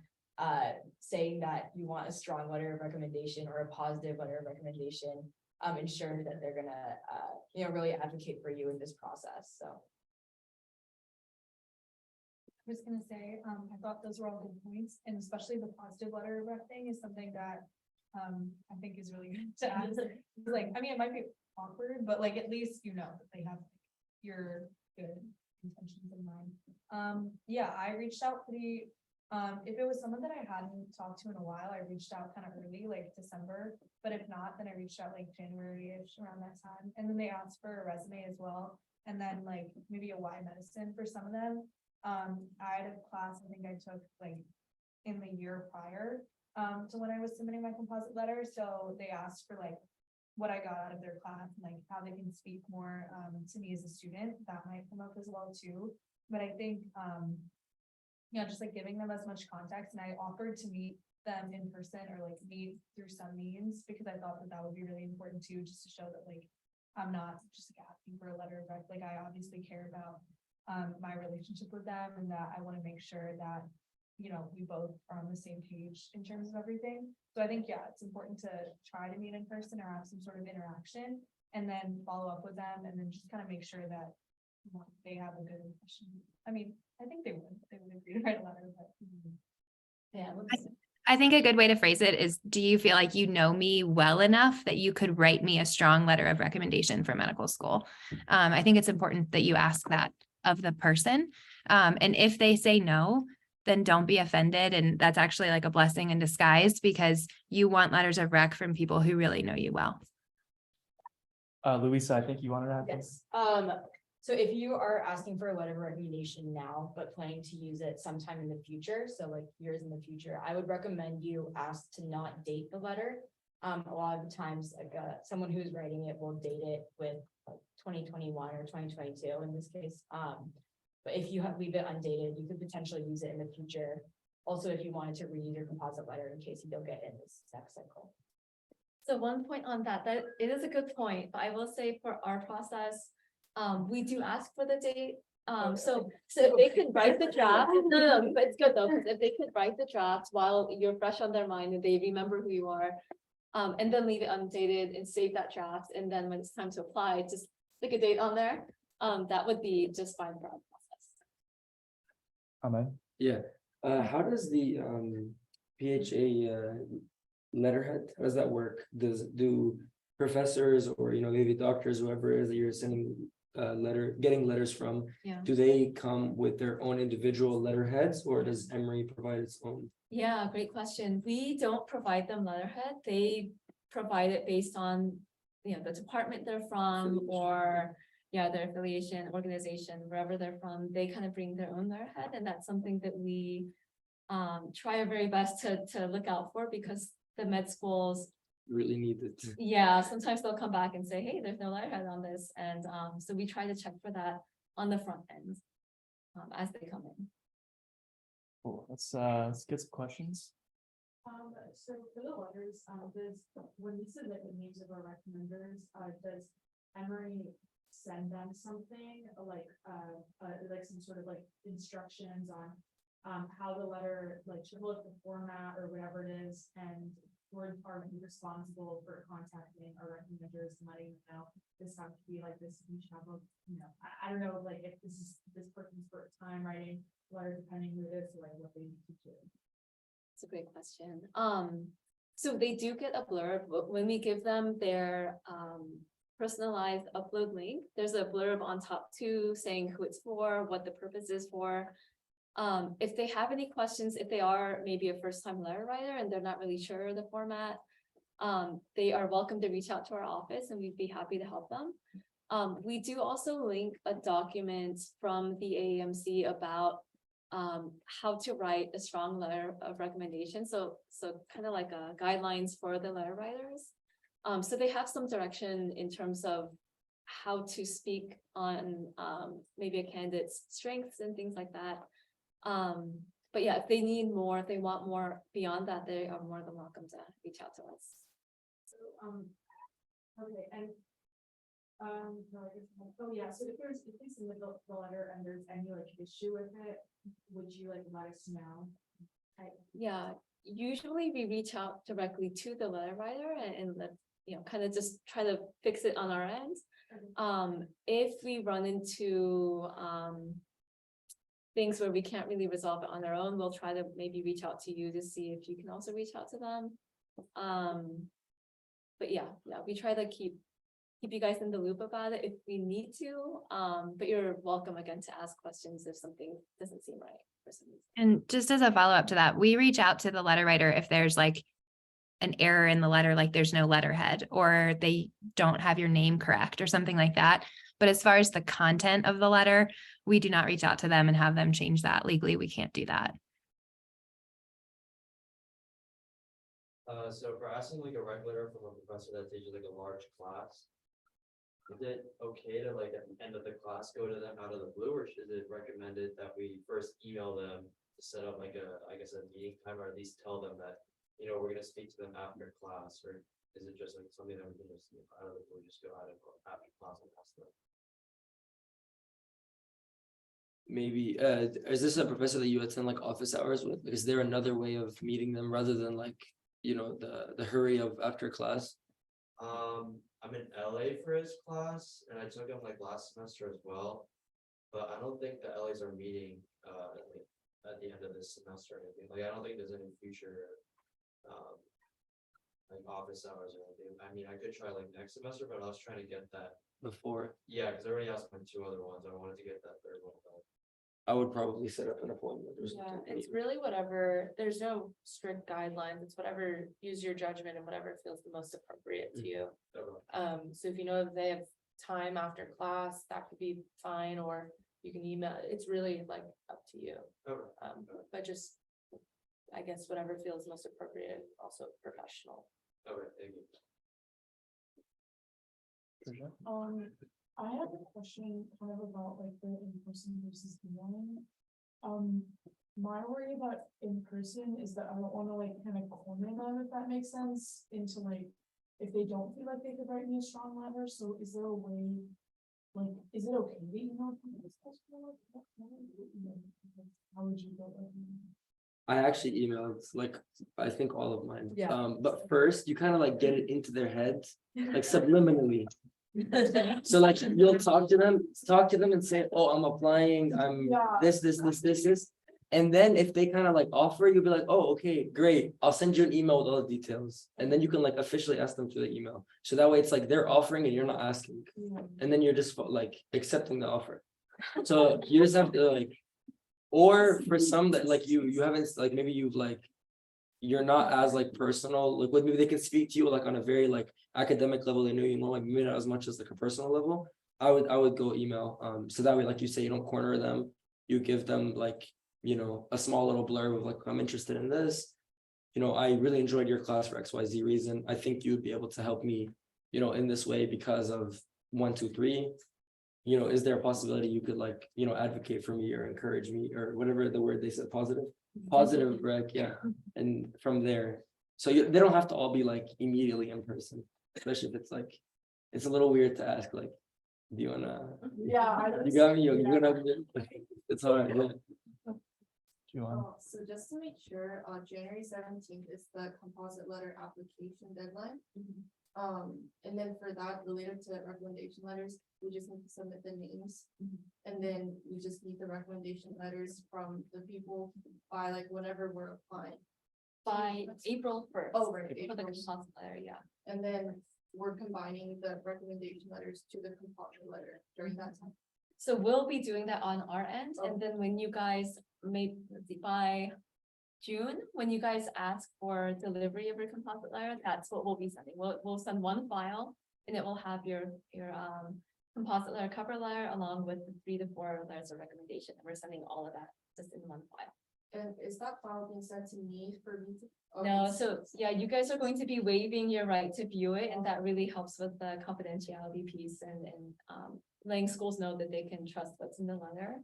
saying that you want a strong letter of recommendation or a positive letter of recommendation, ensure that they're gonna, really advocate for you in this process, so. I was gonna say, I thought those were all good points, and especially the positive letter of rec thing is something that I think is really good to add. Like, I mean, it might be awkward, but like at least you know that they have your good intentions in mind. Yeah, I reached out pretty. If it was someone that I hadn't talked to in a while, I reached out kind of early, like December. But if not, then I reached out like January-ish around that time. And then they asked for a resume as well. and then like maybe a Y medicine for some of them. I had a class, I think I took like in the year prior, to when I was submitting my composite letter, so they asked for like what I got out of their class, and like how they can speak more, to me as a student, that might come up as well too. But I think, just like giving them as much context, and I offered to meet them in person or like meet through some means, because I thought that that would be really important too, just to show that like I'm not just like asking for a letter of rec, like I obviously care about my relationship with them, and that I want to make sure that, we both are on the same page in terms of everything. So I think, yeah, it's important to try to meet in person or have some sort of interaction, and then follow up with them, and then just kind of make sure that they have a good impression. I mean, I think they would agree to write a letter, but. Yeah. I think a good way to phrase it is, do you feel like you know me well enough that you could write me a strong letter of recommendation for medical school? I think it's important that you ask that of the person. And if they say no, then don't be offended. And that's actually like a blessing in disguise, because you want letters of rec from people who really know you well. Louisa, I think you wanted to add. Yes, so if you are asking for a letter of recommendation now, but planning to use it sometime in the future, so like years in the future, I would recommend you ask to not date the letter. A lot of the times, like, someone who's writing it will date it with like 2021 or 2022 in this case. But if you leave it undated, you could potentially use it in the future. Also, if you wanted to reuse your composite letter in case you don't get in this next cycle. So one point on that it is a good point, but I will say for our process, we do ask for the date. So if they could write the draft, no, but it's good though, because if they could write the draft while you're fresh on their mind and they remember who you are, and then leave it undated and save that draft, and then when it's time to apply, just stick a date on there, that would be just fine for our process. Ahmed? Yeah, how does the PHA letterhead, how does that work? Do professors or maybe doctors, whoever it is that you're sending getting letters from, Yeah. do they come with their own individual letterheads, or does Emory provide its own? Yeah, great question. We don't provide them letterhead. They provide it based on, the department they're from, or their affiliation, organization, wherever they're from. They kind of bring their own letterhead, and that's something that we try our very best to look out for, because the med schools Really need it. Yeah, sometimes they'll come back and say, hey, there's no letterhead on this. And so we try to check for that on the front end as they come in. Cool. Let's get some questions. So for the letters, when we submit the names of our recommenders, does Emory send them something like some sort of like instructions on how the letter should look, the format or whatever it is, and are we responsible for contacting our recommenders and letting them know this has to be like this, we should have a, I don't know, like if this is this person's first time writing letter, depending who it is, like what they need to do. It's a great question. So they do get a blurb when we give them their personalized upload link. There's a blurb on top too, saying who it's for, what the purpose is for. If they have any questions, if they are maybe a first-time letter writer and they're not really sure the format, they are welcome to reach out to our office and we'd be happy to help them. We do also link a document from the AAMC about how to write a strong letter of recommendation. So kind of like guidelines for the letter writers. So they have some direction in terms of how to speak on maybe a candidate's strengths and things like that. But yeah, if they need more, if they want more beyond that, they are more than welcome to reach out to us. So, okay, and, so if they submit the letter and there's any issue with it, would you let us know? Yeah, usually we reach out directly to the letter writer and let, kind of just try to fix it on our end. If we run into, things where we can't really resolve it on our own, we'll try to maybe reach out to you to see if you can also reach out to them. But yeah, we try to keep you guys in the loop about it if we need to. But you're welcome again to ask questions if something doesn't seem right for some reason. And just as a follow-up to that, we reach out to the letter writer if there's like an error in the letter, like there's no letterhead or they don't have your name correct or something like that. But as far as the content of the letter, we do not reach out to them and have them change that. Legally, we can't do that. So if we're asking like a rec letter from a professor that teaches like a large class, is it okay to like at the end of the class go to them out of the blue, or is it recommended that we first email them to set up like a, I guess, a meeting time, or at least tell them that, you know, we're gonna speak to them after class, or is it just like something that we can just, out of the blue, just go out and after class and ask them? Maybe, is this a professor that you attend like office hours with? Is there another way of meeting them rather than like, you know, the hurry of after class? I'm in LA for his class, and I took him like last semester as well. But I don't think the LAs are meeting like, at the end of this semester or anything. Like I don't think there's any future like office hours or anything. I mean, I could try like next semester, but I was trying to get that. Before, Yeah, because I already asked my 2 other ones. I wanted to get that third one done. I would probably set up an appointment or Yeah, something. it's really whatever, there's no strict guidelines, it's whatever, use your judgment and whatever feels the most appropriate to you. So if you know if they have time after class, that could be fine, or you can email, it's really like up to you. Okay. But just, I guess whatever feels most appropriate, also professional. Okay, thank you. I have a question kind of about like the in-person versus emailing. My worry about in-person is that I don't wanna like kind of corner them, if that makes sense, into like, if they don't feel like they could write me a strong letter, so is there a way, like, is it okay to email? How would you go? I actually emailed like, I think all of mine. Yeah. But first you kind of like get it into their heads, like subliminally. So like you'll talk to them and say, oh, I'm applying, I'm Yeah. this. And then if they kind of like offer, you'll be like, oh, okay, great. I'll send you an email with all the details. And then you can like officially ask them through the email. So that way it's like they're offering and you're not asking. And then you're just like accepting the offer. So you just have to like, or for some that like you haven't, like maybe you've like, you're not as like personal, like maybe they can speak to you like on a very like academic level, they know you know, like maybe not as much as like a personal level. I would go email, so that way, like you say, you don't corner them, you give them like, you know, a small little blurb of like, I'm interested in this. You know, I really enjoyed your class for XYZ reason. I think you would be able to help me, you know, in this way because of 1, 2, 3. You know, is there a possibility you could like, you know, advocate for me or encourage me or whatever the word they said, positive rec, yeah. And from there, so they don't have to all be like immediately in person, especially if it's like, it's a little weird to ask like, do you wanna? Yeah. You got me, you're gonna, it's all right, yeah. Do you want? So just to make sure, January 17th is the composite letter application deadline. And then for that, related to recommendation letters, we just need to submit the names. And then we just need the recommendation letters from the people by like whenever we're applying. By April 1st. Oh, right, For the April. composite letter, yeah. And then we're combining the recommendation letters to the composite letter during that time. So we'll be doing that on our end, and then when you guys let's see, by June, when you guys ask for delivery of your composite letter, that's what we'll be sending. We'll send one file, and it will have your composite letter, cover letter, along with the 3 to 4 letters of recommendation. And we're sending all of that just in one file. And is that file being sent to me for me to? No, so yeah, you guys are going to be waiving your right to view it, and that really helps with the confidentiality piece and letting schools know that they can trust what's in the letter.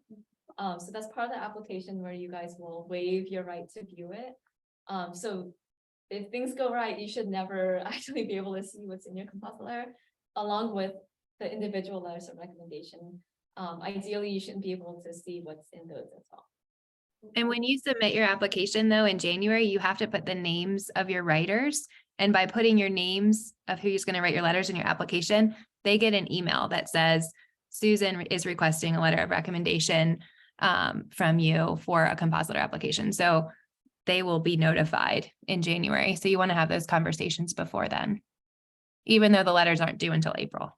So that's part of the application where you guys will waive your right to view it. So if things go right, you should never actually be able to see what's in your composite letter, along with the individual letters of recommendation. Ideally, you shouldn't be able to see what's in those as well. And when you submit your application though, in January, you have to put the names of your writers. And by putting your names of who's going to write your letters in your application, they get an email that says, Susan is requesting a letter of recommendation from you for a compositor application. So they will be notified in January. So you want to have those conversations before then, even though the letters aren't due until April.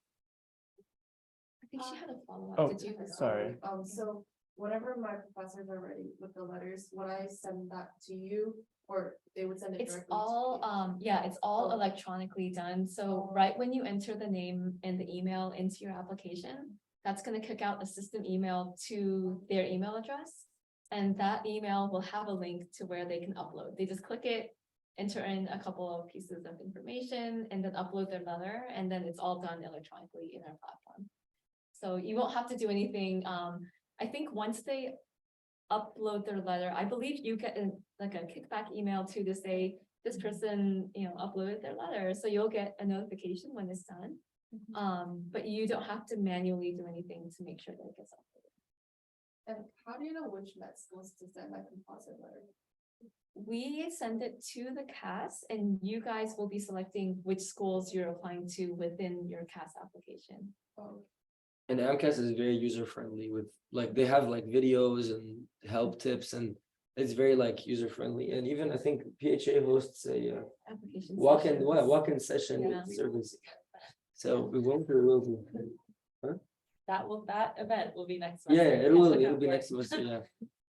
I think she had a follow-up. Oh, Did you? sorry. So whenever my professors are ready with the letters, would I send that to you or they would send it It's directly? all, yeah, it's all Oh. electronically done. So right when you enter the name and the email into your application, that's gonna kick out a system email to their email address. And that email will have a link to where they can upload. They just click it, enter in a couple of pieces of information, and then upload their letter, and then it's all done electronically in our platform. So you won't have to do anything. I think once they upload their letter, I believe you get like a kickback email too to say this person, uploaded their letter, so you'll get a notification when it's done. But you don't have to manually do anything to make sure that it gets uploaded. And how do you know which med schools to send that composite letter? We send it to the CAS, and you guys will be selecting which schools you're applying to within your CAS application. And AMCAS is very user friendly with like they have like videos and help tips, and it's very like user friendly. And even I think PHA hosts a Application walk-in sessions. walk-in session Yeah. service. So we won't or will do. That event will be next. Yeah, semester. it'll Look out be for it. next semester, yeah.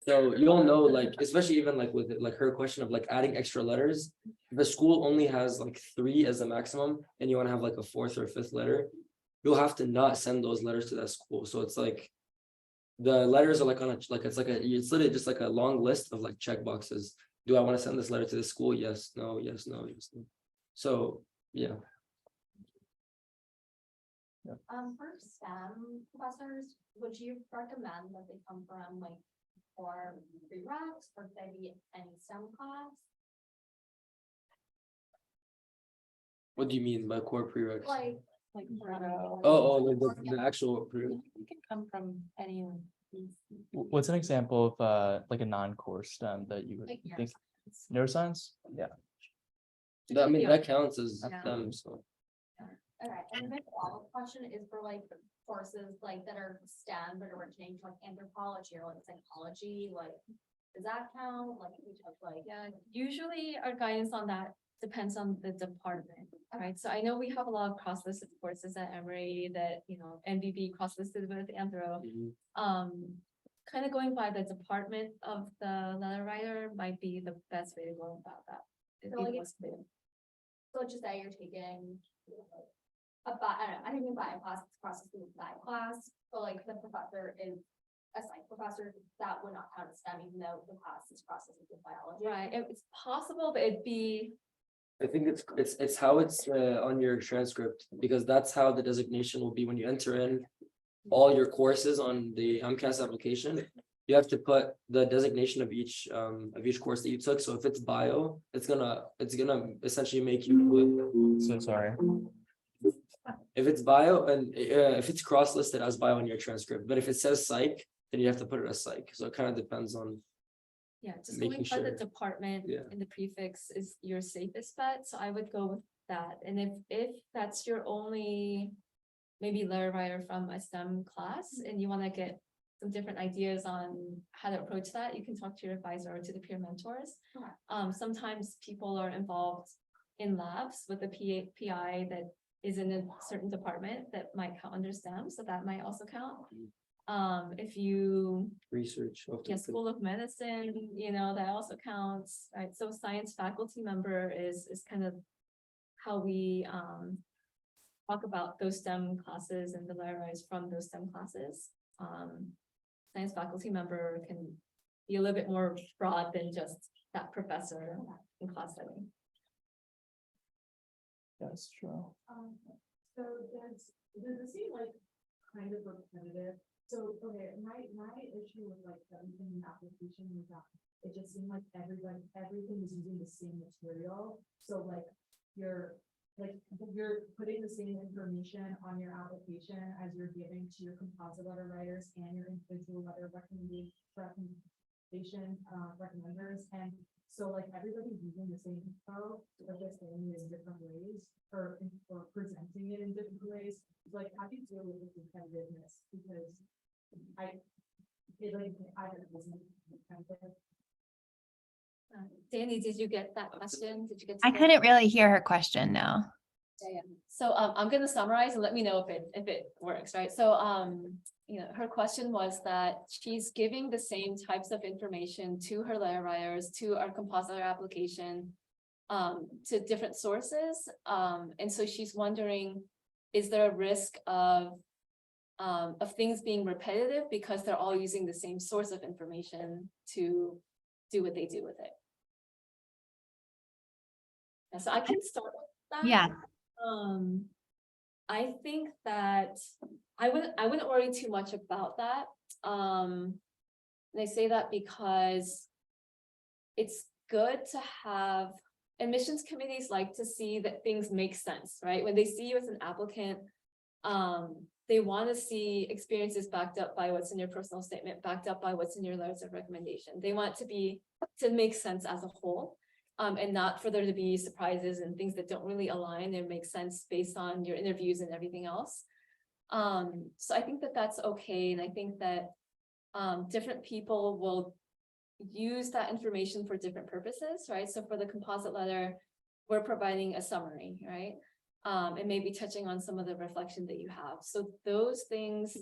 So you'll know, like, especially even like with like her question of like adding extra letters. The school only has like 3 as a maximum, and you want to have like a 4th or 5th letter. You'll have to not send those letters to that school. So it's like the letters are like on a it's literally just like a long list of like check boxes. Do I want to send this letter to the school? Yes, no, yes, no, yes, no. So yeah. For STEM professors, would you recommend that they come from like or prereqs or could they be any STEM class? What do you mean by core prereqs? Like Like the actual prereq. You can come from any of these. What's an example of like a non-core STEM that you would Like think? Neuroscience? Yeah. I mean, that counts as Yeah. them, so. Okay, and the follow-up question is for like courses like that are STEM but originating from like anthropology or like psychology, like does that count? Like we took like Yeah, usually our guidance on that depends on the department, right? So I know we have a lot of cross-listed courses at Emory that, NBB cross-listed with Anthro. Kind of going by the department of the letter writer might be the best way to go about that. It'd So, be like, the most clear. so let's just say you're taking I don't know bio class, it's process through bio class, but like the professor is a psych professor, that would not count as STEM even though the class is processing with biology. Right, it's possible, but it'd be, I think it's how it's on your transcript, because that's how the designation will be when you enter in all your courses on the MCAS application. You have to put the designation of each course that you took. So if it's bio, it's gonna essentially make you So sorry. if it's bio and if it's cross-listed as bio in your transcript, but if it says psych, then you have to put it as psych. So it kind of depends on. yeah, just Making going by the sure. department Yeah. and the prefix is your safest bet, so I would go with that. And if that's your only maybe letter writer from a STEM class and you want to get some different ideas on how to approach that, you can talk to your advisor or to the peer mentors. Okay. Sometimes people are involved in labs with the PI that is in a certain department that might count under STEM, so that might also count. If you Research. School of Medicine, that also counts, right? So science faculty member is kind of how we talk about those STEM classes and the letters from those STEM classes. Science faculty member can be a little bit more broad than just that professor in class setting. That's true. So does it seem like kind of repetitive? So, okay, my issue with like the application was that it just seemed like everything is using the same material. So like you're putting the same information on your application as you're giving to your composite letter writers and your individual letter recommenders. And so like everybody's using the same info, but just saying it in different ways or presenting it in different ways. Like, how do you deal with this competitiveness? Because I don't know. Danny, did you get that question? Did you get? I to couldn't really hear her question, no. Yeah. So I'm gonna summarize and let me know if it works, right? So her question was that she's giving the same types of information to her letter writers, to our composite application, to different sources. And so she's wondering, is there a risk of of things being repetitive because they're all using the same source of information to do what they do with it. And so I can start with that. Yeah. I think that I wouldn't worry too much about that. And I say that because it's good to have admissions committees like to see that things make sense, right? When they see you as an applicant, they want to see experiences backed up by what's in your personal statement, backed up by what's in your letters of recommendation. They want it to make sense as a whole. And not for there to be surprises and things that don't really align and make sense based on your interviews and everything else. So I think that that's okay. And I think that different people will use that information for different purposes, right? So for the composite letter, we're providing a summary, right? And maybe touching on some of the reflection that you have. So those things,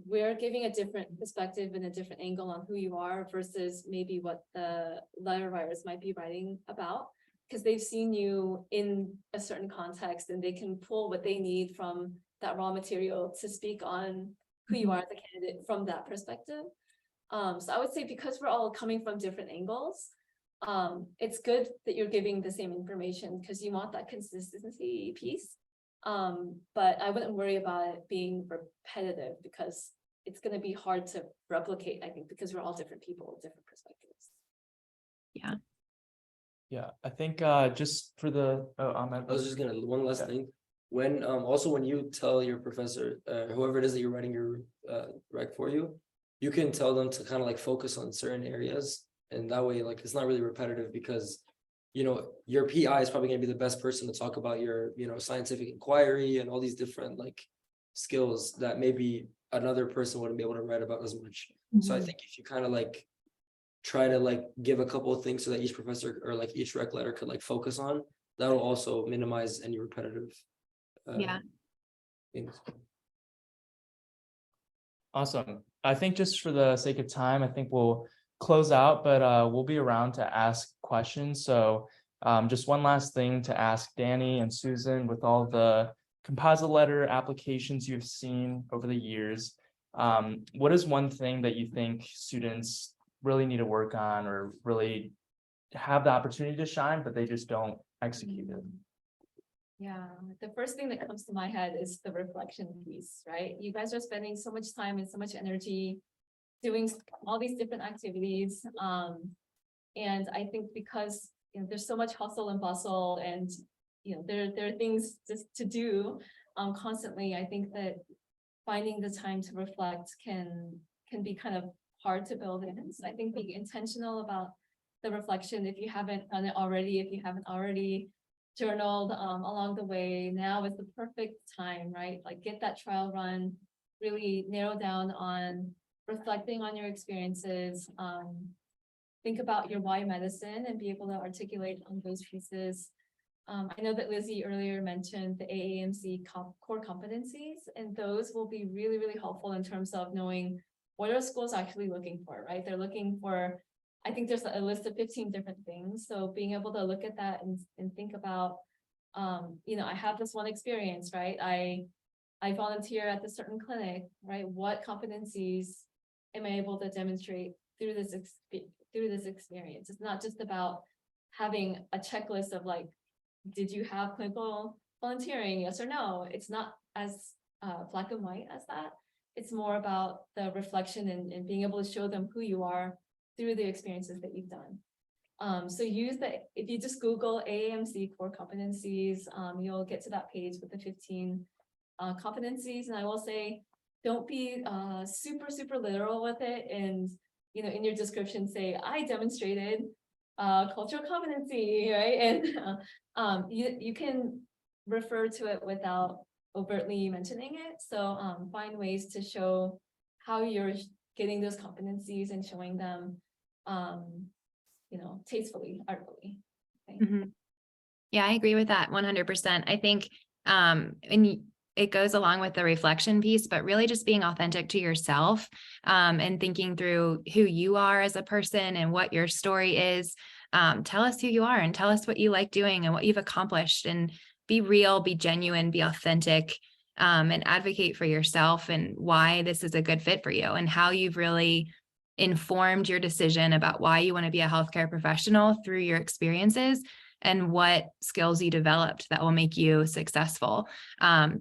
we're giving a different perspective and a different angle on who you are versus maybe what the letter writers might be writing about, because they've seen you in a certain context and they can pull what they need from that raw material to speak on who you are as a candidate from that perspective. So I would say because we're all coming from different angles, it's good that you're giving the same information because you want that consistency piece. But I wouldn't worry about it being repetitive because it's going to be hard to replicate, I think, because we're all different people with different perspectives. Yeah. Yeah, I think just for the, I was just gonna, one last Yeah. thing. When, also when you tell your professor, whoever it is that you're writing your rec for you, you can tell them to kind of like focus on certain areas. And that way, like, it's not really repetitive because, you know, your PI is probably gonna be the best person to talk about your, you know, scientific inquiry and all these different like skills that maybe another person wouldn't be able to write about as much. So I think if you kind of like try to like give a couple of things so that each professor or like each rec letter could like focus on, that'll also minimize any repetitive Yeah. things. Awesome. I think just for the sake of time, I think we'll close out, but we'll be around to ask questions. So just one last thing to ask Danny and Susan, with all the composite letter applications you've seen over the years, what is one thing that you think students really need to work on or really have the opportunity to shine, but they just don't execute it? Yeah, the first thing that comes to my head is the reflection piece, right? You guys are spending so much time and so much energy doing all these different activities. And I think because, you know, there's so much hustle and bustle and, you know, there are things just to do constantly. I think that finding the time to reflect can be kind of hard to build in. So I think being intentional about the reflection, if you haven't done it already, if you haven't already journaled along the way, now is the perfect time, right? Like get that trial run, really narrow down on reflecting on your experiences, think about your why medicine and be able to articulate on those pieces. I know that Lizzie earlier mentioned the AAMC core competencies, and those will be really, really helpful in terms of knowing what are schools actually looking for, right? They're looking for, I think there's a list of 15 different things. So being able to look at that and think about, you know, I have this one experience, right? I volunteer at this certain clinic, right? What competencies am I able to demonstrate through this experience? It's not just about having a checklist of like, did you have clinical volunteering? Yes or no? It's not as black and white as that. It's more about the reflection and being able to show them who you are through the experiences that you've done. So if you just Google AAMC core competencies, you'll get to that page with the 15 competencies. And I will say, don't be super literal with it. And, you know, in your description, say, I demonstrated cultural competency, right? And you can refer to it without overtly mentioning it. So find ways to show how you're getting those competencies and showing them, you know, tastefully, artfully. Okay. Mhm. Yeah, I agree with that 100%. I think, and it goes along with the reflection piece, but really just being authentic to yourself, and thinking through who you are as a person and what your story is. Tell us who you are and tell us what you like doing and what you've accomplished, and be real, be genuine, be authentic. and advocate for yourself and why this is a good fit for you and how you've really informed your decision about why you want to be a healthcare professional through your experiences and what skills you developed that will make you successful.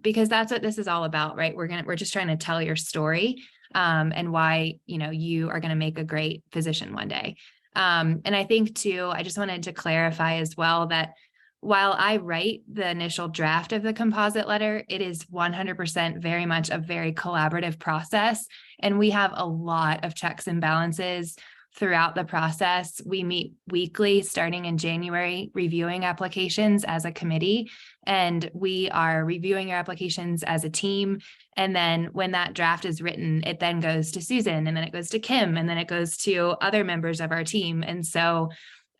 Because that's what this is all about, right? We're just trying to tell your story, and why, you are going to make a great physician one day. And I think too, I just wanted to clarify as well that while I write the initial draft of the composite letter, it is 100% very much a very collaborative process. And we have a lot of checks and balances throughout the process. We meet weekly starting in January, reviewing applications as a committee, and we are reviewing your applications as a team. And then when that draft is written, it then goes to Susan, and then it goes to Kim, and then it goes to other members of our team. And so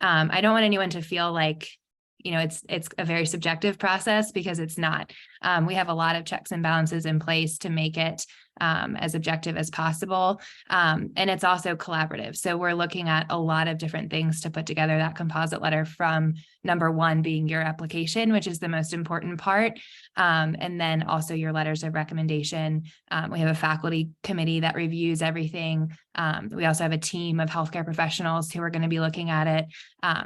I don't want anyone to feel like, it's a very subjective process, because it's not. We have a lot of checks and balances in place to make it as objective as possible. And it's also collaborative. So we're looking at a lot of different things to put together that composite letter, from number one being your application, which is the most important part. And then also your letters of recommendation. We have a faculty committee that reviews everything. We also have a team of healthcare professionals who are going to be looking at it.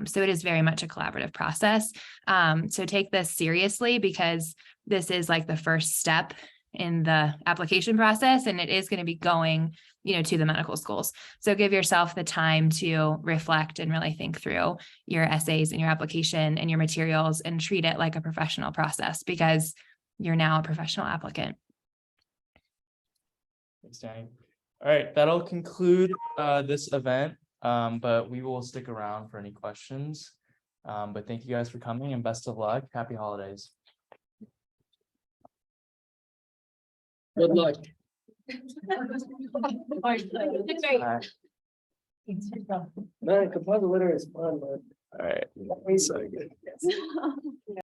So it is very much a collaborative process. So take this seriously, because this is like the first step in the application process, and it is going to be going, to the medical schools. So give yourself the time to reflect and really think through your essays and your application and your materials, and treat it like a professional process, because you're now a professional applicant. Thanks, Danny. All right, that'll conclude this event, but we will stick around for any questions. But thank you guys for coming, and best of luck. Happy holidays. Good luck. Man, composite letter is fun, but. All right. So good.